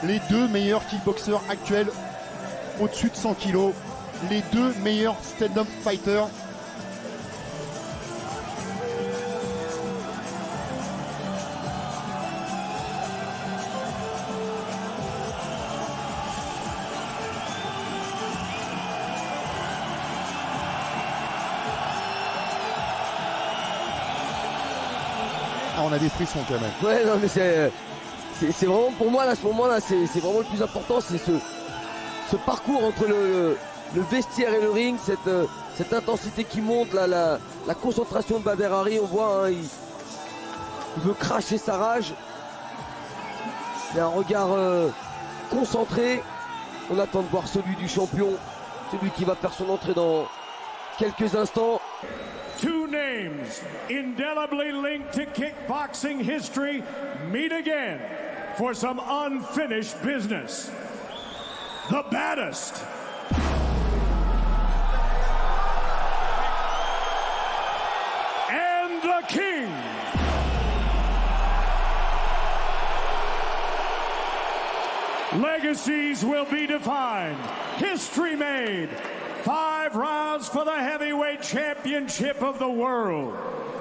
Les deux meilleurs kickboxers actuels au-dessus de 100 kg, les deux meilleurs stand-up fighters. Ah, on a des frissons quand même. Ouais, non mais c'est vraiment pour moi là, à ce moment-là, c'est vraiment le plus important, c'est ce parcours entre le vestiaire et le ring, cette intensité qui monte, la concentration de Badr Hari, on voit, hein, il veut cracher sa rage. Il y a un regard concentré. On attend de voir celui du champion, celui qui va faire son entrée dans quelques instants. Two names indelibly linked to kickboxing history meet again for some unfinished business. The baddest and the king. Legacies will be defined, history made. 5 rounds for the heavyweight championship of the world.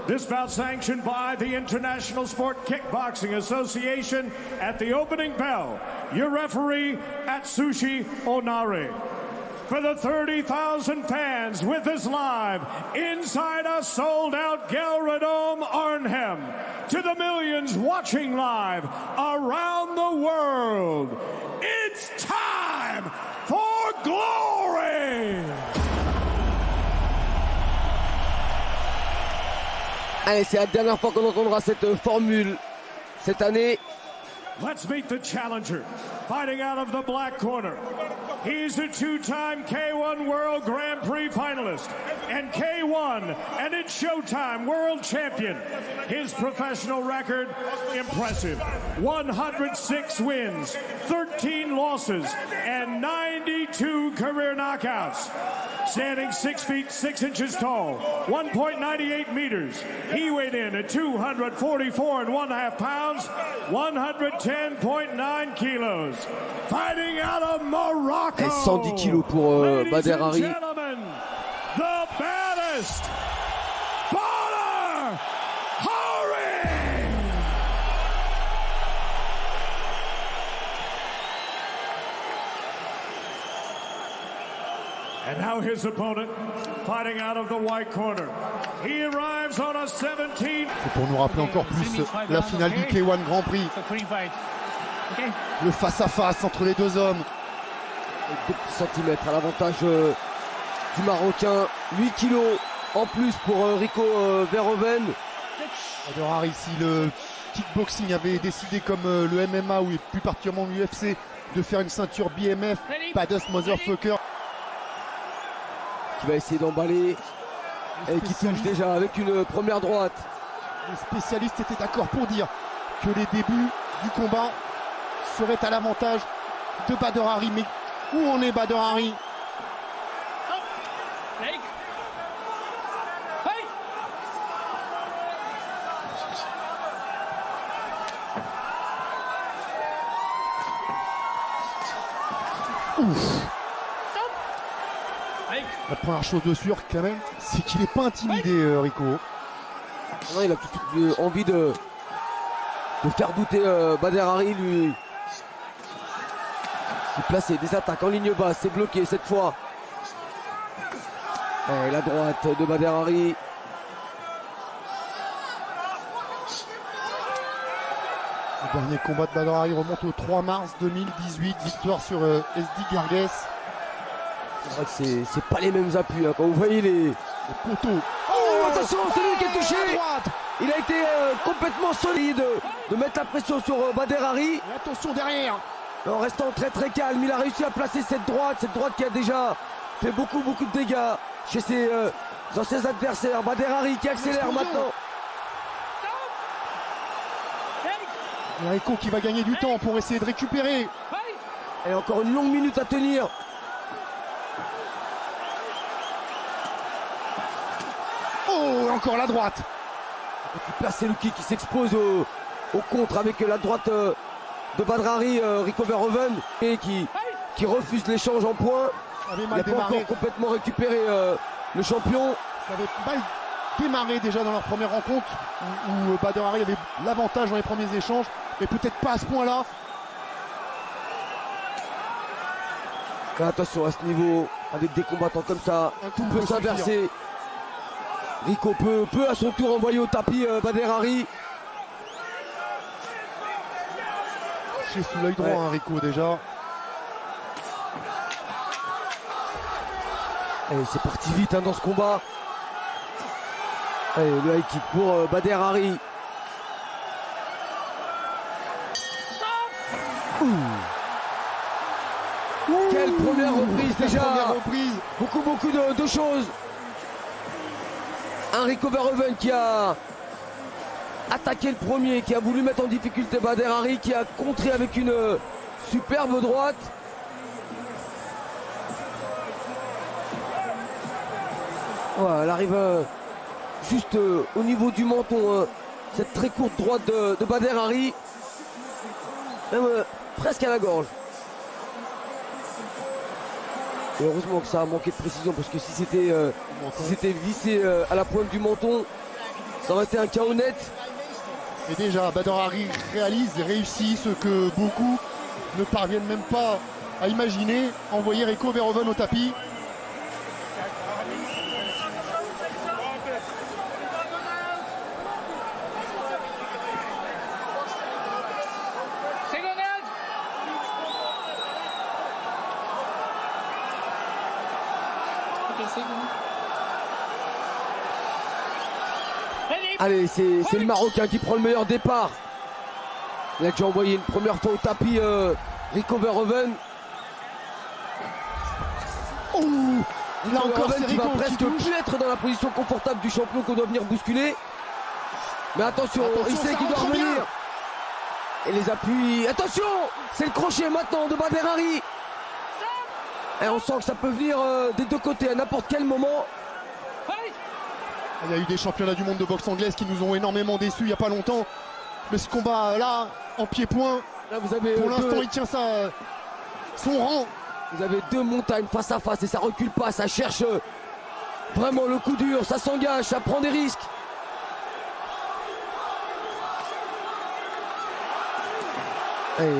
This bout sanctioned by the International Sport Kickboxing Association. At the opening bell, your referee Atsushi Onari. For the 30,000 fans with us live inside a sold-out Gelredome Arnhem. To the millions watching live around the world, it's time for glory! Allez, c'est la dernière fois qu'on entendra cette formule cette année. Let's meet the challenger, fighting out of the black corner. He's a 2-time K1 World Grand Prix finalist and K1 and it's Showtime World Champion. His professional record, impressive. 106 wins, 13 losses, and 92 career knockouts. Standing 6 feet 6 inches tall, 1.98 meters. He weighed in at 244.5 pounds, 110.9 kilos. Fighting out of Morocco. 110 kilos pour Badr Hari. The baddest, Badr Hari. And now his opponent, fighting out of the white corner. He arrives on a 17. C'est pour nous rappeler encore plus la finale du K1 Grand Prix. Le face-à-face entre les deux hommes. 2 centimètres à l'avantage du Marocain. 8 kilos en plus pour Rico Verhoeven. Badr Hari, si le kickboxing avait décidé comme le MMA ou plus particulièrement l'UFC de faire une ceinture BMF, baddest motherfucker. Qui va essayer d'emballer et qui touche déjà avec une première droite. Les spécialistes étaient d'accord pour dire que les débuts du combat seraient à l'avantage de Badr Hari. Mais où en est Badr Hari? Ouf. La première chose de sûr quand même, c'est qu'il n'est pas intimidé, Rico. Non, il a tout envie de faire douter Badr Hari, lui placer des attaques en ligne basse, c'est bloqué cette fois. Et la droite de Badr Hari. Le dernier combat de Badr Hari remonte au 3 mars 2018, victoire sur SD Gargues. C'est vrai que c'est pas les mêmes appuis, hein. Quand vous voyez les poteaux. Oh, attention, c'est lui qui est touché. Il a été complètement solide de mettre la pression sur Badr Hari. Et attention derrière. En restant très très calme, il a réussi à placer cette droite qui a déjà fait beaucoup de dégâts chez ses adversaires. Badr Hari qui accélère maintenant. Et Rico qui va gagner du temps pour essayer de récupérer. Et encore une longue minute à tenir. Oh, encore la droite. Là, c'est Luki qui s'expose au contre avec la droite de Badr Hari, Rico Verhoeven, et qui refuse l'échange en points. Il n'a pas encore complètement récupéré le champion. Ça avait mal démarré déjà dans leur première rencontre où Badr Hari avait l'avantage dans les premiers échanges, mais peut-être pas à ce point-là. Attention à ce niveau, avec des combattants comme ça, tout peut s'inverser. Rico peut à son tour envoyer au tapis Badr Hari. Chez sous l'œil droit, hein, Rico déjà. Et c'est parti vite hein, dans ce combat. Allez, le high kick pour Badr Hari. Quelle première reprise déjà. Première reprise. Beaucoup de choses. Un Rico Verhoeven qui a attaqué le premier, qui a voulu mettre en difficulté Badr Hari, qui a contré avec une superbe droite. Voilà, elle arrive juste au niveau du menton, cette très courte droite de Badr Hari, même presque à la gorge. Et heureusement que ça a manqué de précision, parce que si c'était vissé à la pointe du menton, ça aurait été un chaos net. Et déjà, Badr Hari réussit ce que beaucoup ne parviennent même pas à imaginer, envoyer Rico Verhoeven au tapis. Allez, c'est le Marocain qui prend le meilleur départ. Il a déjà envoyé une première fois au tapis Rico Verhoeven. Là encore, Verhoeven c'est qui va Rico presque plus être dans la position confortable du champion qu'on doit venir bousculer. Mais attention, il sait qu'il doit revenir. Et les appuis. Attention, c'est le crochet maintenant de Badr Hari. Et on sent que ça peut venir des deux côtés à n'importe quel moment. Il y a eu des championnats du monde de boxe anglaise qui nous ont énormément déçus il n'y a pas longtemps. Mais ce combat là, en pied-point, là vous avez pour l'instant il tient son rang. Vous avez deux montagnes face à face et ça recule pas, ça cherche vraiment le coup dur, ça s'engage, ça prend des risques. Et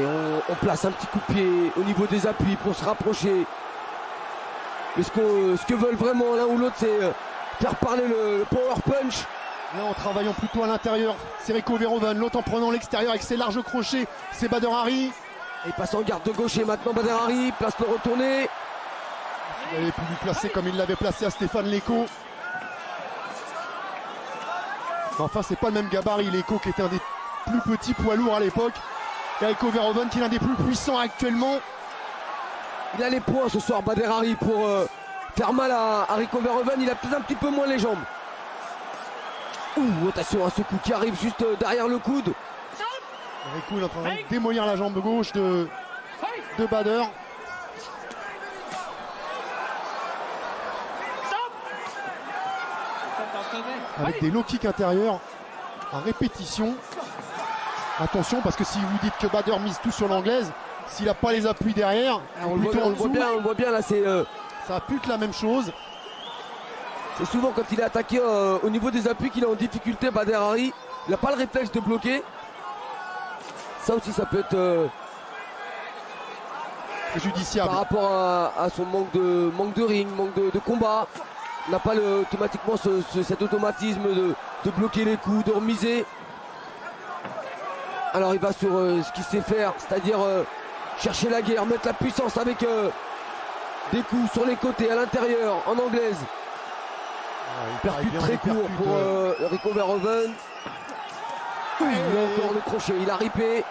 on place un petit coup de pied au niveau des appuis pour se rapprocher. Mais ce que veulent vraiment l'un ou l'autre, c'est faire parler le power punch. Là en travaillant plutôt à l'intérieur, c'est Rico Verhoeven. L'autre en prenant l'extérieur avec ses larges crochets, c'est Badr Hari. Et il passe en garde de gauche et maintenant Badr Hari place le retourné. Il avait pu lui placer comme il l'avait placé à Stéphane Leko. Mais enfin c'est pas le même gabarit. Leko qui était un des plus petits poids lourds à l'époque. Et Rico Verhoeven qui est l'un des plus puissants actuellement. Il a les points ce soir Badr Hari pour faire mal à Rico Verhoeven. Il a peut-être un petit peu moins les jambes. Attention à ce coup qui arrive juste derrière le coude. Rico est en train de démolir la jambe gauche de Badr. Avec des low kicks intérieurs en répétition. Attention parce que si vous dites que Badr mise tout sur l'anglaise, s'il n'a pas les appuis derrière, on le voit bien là, ça pute la même chose. C'est souvent quand il est attaqué au niveau des appuis qu'il est en difficulté Badr Hari. Il n'a pas le réflexe de bloquer. Ça aussi ça peut être préjudiciable par rapport à son manque de ring, manque de combat. Il n'a pas automatiquement cet automatisme de bloquer les coups, de remiser. Alors il va sur ce qu'il sait faire, c'est-à-dire chercher la guerre, mettre la puissance avec des coups sur les côtés, à l'intérieur, en anglaise. Percute très court pour Rico Verhoeven. Il a encore le crochet, il a ripé.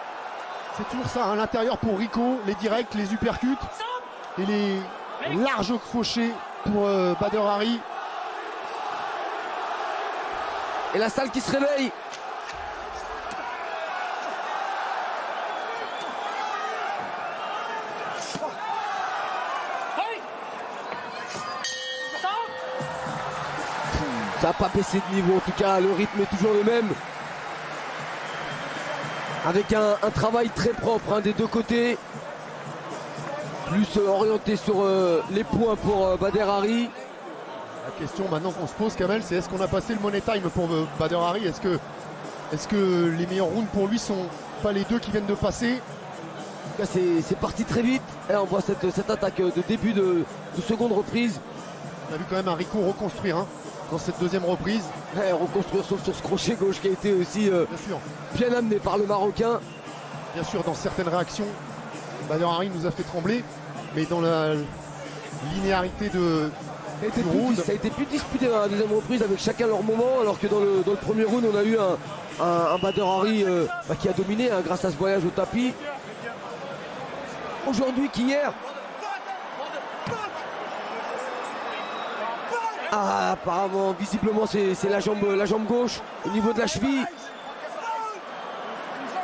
C'est toujours ça, à l'intérieur pour Rico, les directs, les uppercuts et les larges crochets pour Badr Hari. Et la salle qui se réveille. Ça n'a pas baissé de niveau, en tout cas le rythme est toujours le même. avec un travail très propre hein, des deux côtés. Plus orienté sur les points pour Bader Hari. La question maintenant qu'on se pose, Kamel, c'est est-ce qu'on a passé le money time pour Bader Hari? Est-ce que les meilleurs rounds pour lui sont pas les deux qui viennent de passer? Là c'est parti très vite. Et on voit cette attaque de début de seconde reprise. On a vu quand même un Rico reconstruire hein, dans cette deuxième reprise. Ouais, reconstruire sauf sur ce crochet gauche qui a été aussi bien amené par le Marocain. Bien sûr, dans certaines réactions, Bader Hari nous a fait trembler, mais dans la linéarité de round, ça a été plus disputé dans la deuxième reprise avec chacun leur moment, alors que dans le premier round on a eu un Bader Hari qui a dominé hein, grâce à ce voyage au tapis. Aujourd'hui qu'hier. Ah, apparemment, visiblement c'est la jambe gauche au niveau de la cheville.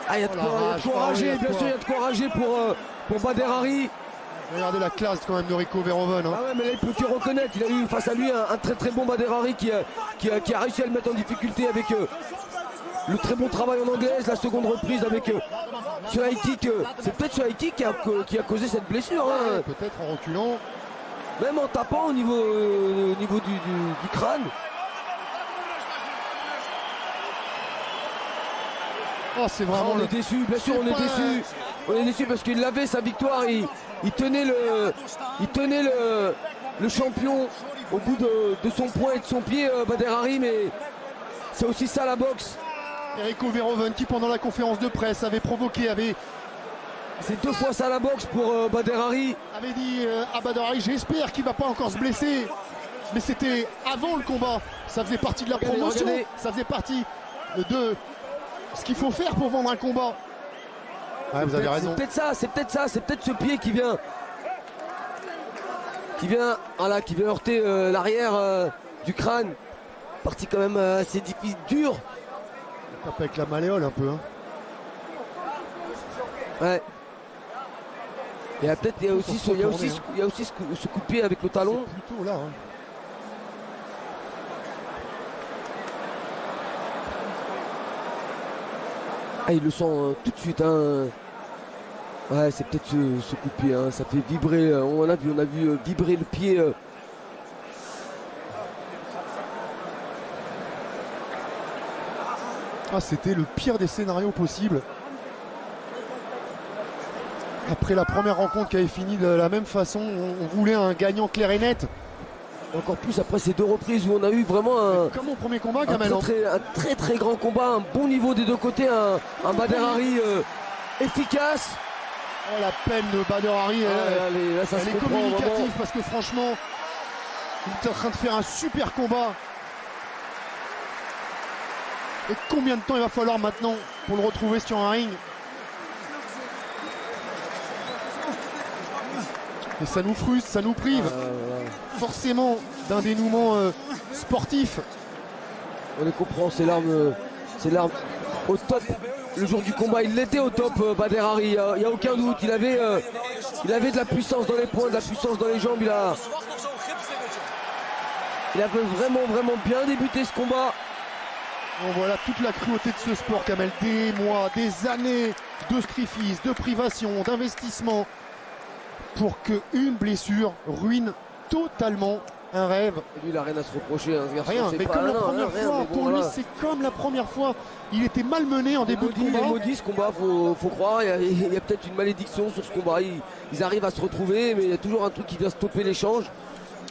Ah, il y a de quoi rager, bien sûr, il y a de quoi rager pour Bader Hari. Regardez la classe quand même de Rico Verhoeven. Hein. Ah ouais, mais là il peut plus reconnaître, il a eu face à lui un très très bon Bader Hari qui a réussi à le mettre en difficulté avec le très bon travail en anglaise, la seconde reprise avec ce high kick. C'est peut-être ce high kick qui a causé cette blessure. Hein. Ouais, peut-être en reculant. Même en tapant au niveau du crâne. Oh, c'est vraiment. On est déçu, bien sûr, on est déçu. On est déçu parce qu'il avait sa victoire. Il tenait le champion au bout de son poing et de son pied, Bader Hari, mais c'est aussi ça la boxe. Rico Verhoeven qui pendant la conférence de presse avait provoqué, c'est 2 fois ça la boxe pour Bader Hari. Avait dit à Bader Hari, j'espère qu'il va pas encore se blesser. Mais c'était avant le combat. Ça faisait partie de la promotion. Regardez. Ça faisait partie de ce qu'il faut faire pour vendre un combat. Ouais, vous avez raison. C'est peut-être ce pied qui vient heurter l'arrière du crâne. Partie quand même assez difficile, dur. Il tape avec la malléole un peu. Hein. Ouais. Il y a aussi ce coup de pied avec le talon. C'est plutôt là. Hein. Ah, il le sent tout de suite. Hein. Ouais, c'est peut-être ce coup de pied. Hein. Ça fait vibrer. On a vu vibrer le pied. Ah, c'était le pire des scénarios possibles. Après la première rencontre qui avait fini de la même façon, on voulait un gagnant clair et net. Encore plus après ces 2 reprises où on a eu vraiment comme au premier combat, un très très grand combat, un bon niveau des deux côtés, un Bader Hari efficace. Oh, la peine de Bader Hari, elle est communicative vraiment. Parce que franchement, il est en train de faire un super combat. Et combien de temps il va falloir maintenant pour le retrouver sur un ring? Et ça nous frustre, ça nous prive forcément d'un dénouement sportif. On les comprend, c'est l'arme au top. Le jour du combat, il était au top, Bader Hari, il n'y a aucun doute. Il avait de la puissance dans les poings, de la puissance dans les jambes. Il avait vraiment bien débuté ce combat. Bon, voilà toute la cruauté de ce sport, Kamel. Des mois, des années de sacrifices, de privations, d'investissement pour qu'une blessure ruine totalement un rêve. Et lui, il n'a rien à se reprocher. Hein, ce garçon, rien, mais comme la première fois, pour lui, c'est comme la première fois. Il était malmené en début de combat. Il est maudit ce combat, faut croire. Il y a peut-être une malédiction sur ce combat. Ils arrivent à se retrouver, mais il y a toujours un truc qui vient stopper l'échange.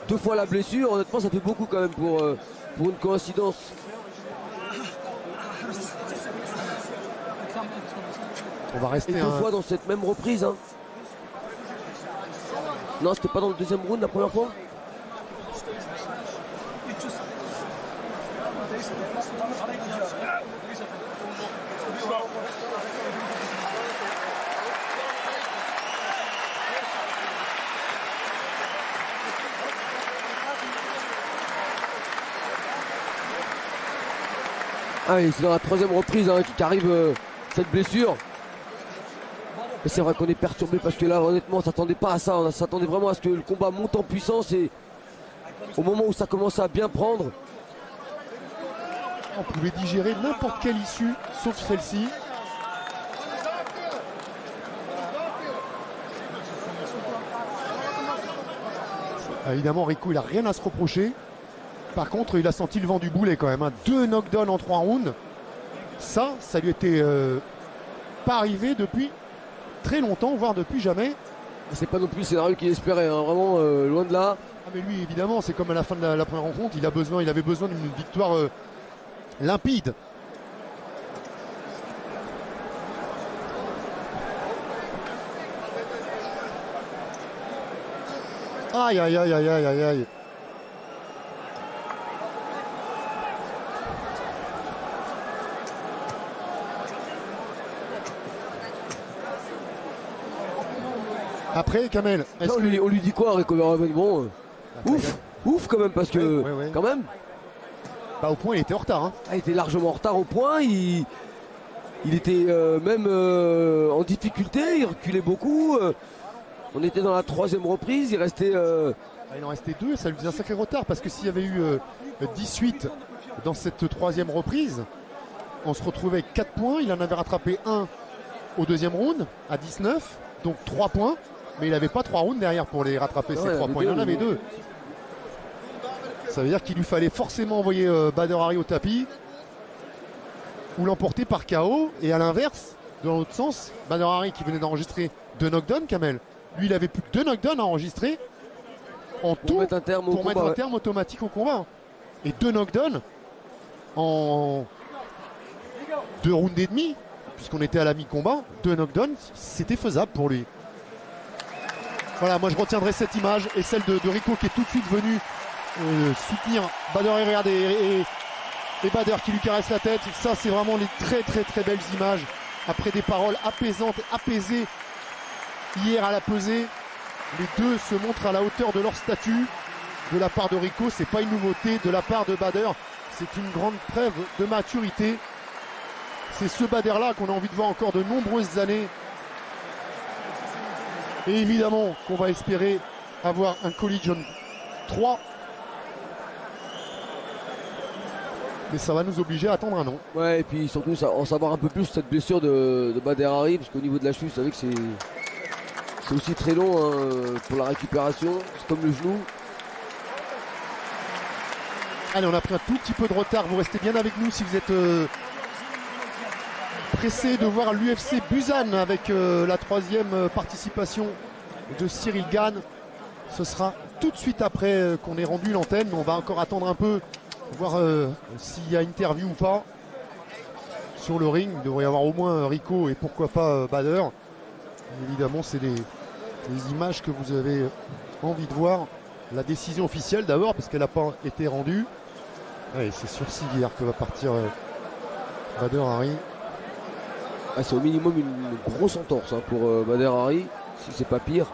2 fois la blessure, honnêtement, ça fait beaucoup quand même pour une coïncidence. On va rester 2 fois dans cette même reprise. Hein. Non, c'était pas dans le deuxième round la première fois. Ah oui, c'est dans la 3e reprise hein, qu'arrive cette blessure. Mais c'est vrai qu'on est perturbé parce que là honnêtement on s'attendait pas à ça, on s'attendait vraiment à ce que le combat monte en puissance et au moment où ça commence à bien prendre. On pouvait digérer n'importe quelle issue sauf celle-ci. Évidemment, Rico, il a rien à se reprocher. Par contre, il a senti le vent du boulet quand même. Hein. 2 knockdowns en 3 rounds. Ça lui était pas arrivé depuis très longtemps, voire depuis jamais. C'est pas non plus le scénario qu'il espérait, hein. Vraiment loin de là. Ah mais lui, évidemment, c'est comme à la fin de la première rencontre, il avait besoin d'une victoire limpide. Aïe, aïe, aïe, aïe, aïe, aïe, aïe. Après, Kamel, Non, on lui dit quoi, Rico Verhoeven? Bon, ouf quand même, parce que ouais. quand même. Bah, au point, il était en retard. Hein. Il était largement en retard au point. Il était même en difficulté. Il reculait beaucoup. On était dans la 3e reprise. Il restait. Il en restait 2. Ça lui faisait un sacré retard parce que s'il y avait eu 18 dans cette 3e reprise, on se retrouvait avec 4 points. Il en avait rattrapé 1 au 2e round à 19. Donc 3 points. Mais il n'avait pas 3 rounds derrière pour les rattraper, ces 3 points. Il en avait 2. Ça veut dire qu'il lui fallait forcément envoyer Badr Hari au tapis ou l'emporter par KO. Et à l'inverse, dans l'autre sens, Badr Hari qui venait d'enregistrer 2 knockdowns, Kamel. Lui, il avait plus que 2 knockdowns à enregistrer en tout pour mettre un terme automatique au combat. Et 2 knockdowns en 2 rounds et demi, puisqu'on était à la mi-combat. 2 knockdowns, c'était faisable pour lui. Voilà, moi je retiendrai cette image et celle de Rico qui est tout de suite venu soutenir Badr Hari et Badr qui lui caresse la tête. Ça, c'est vraiment les très très très belles images après des paroles apaisantes, apaisées hier à la pesée. Les deux se montrent à la hauteur de leur statut. De la part de Rico, c'est pas une nouveauté. De la part de Badr, c'est une grande preuve de maturité. C'est ce Badr là qu'on a envie de voir encore de nombreuses années. Et évidemment qu'on va espérer avoir un Collision 3. Mais ça va nous obliger à attendre un an. Ouais, et puis surtout en savoir un peu plus cette blessure de Badr Hari, parce qu'au niveau de la cheville, vous savez que c'est aussi très long hein, pour la récupération. C'est comme le genou. Allez, on a pris un tout petit peu de retard. Vous restez bien avec nous si vous êtes pressé de voir l'UFC Busan avec la 3e participation de Cyril Gane. Ce sera tout de suite après qu'on ait rendu l'antenne. On va encore attendre un peu, voir s'il y a interview ou pas sur le ring. Il devrait y avoir au moins Rico et pourquoi pas Badr. Évidemment, c'est les images que vous avez envie de voir. La décision officielle d'abord, parce qu'elle n'a pas été rendue. Allez, c'est sur civière que va partir Badr Hari. C'est au minimum une grosse entorse hein, pour Badr Hari, si c'est pas pire.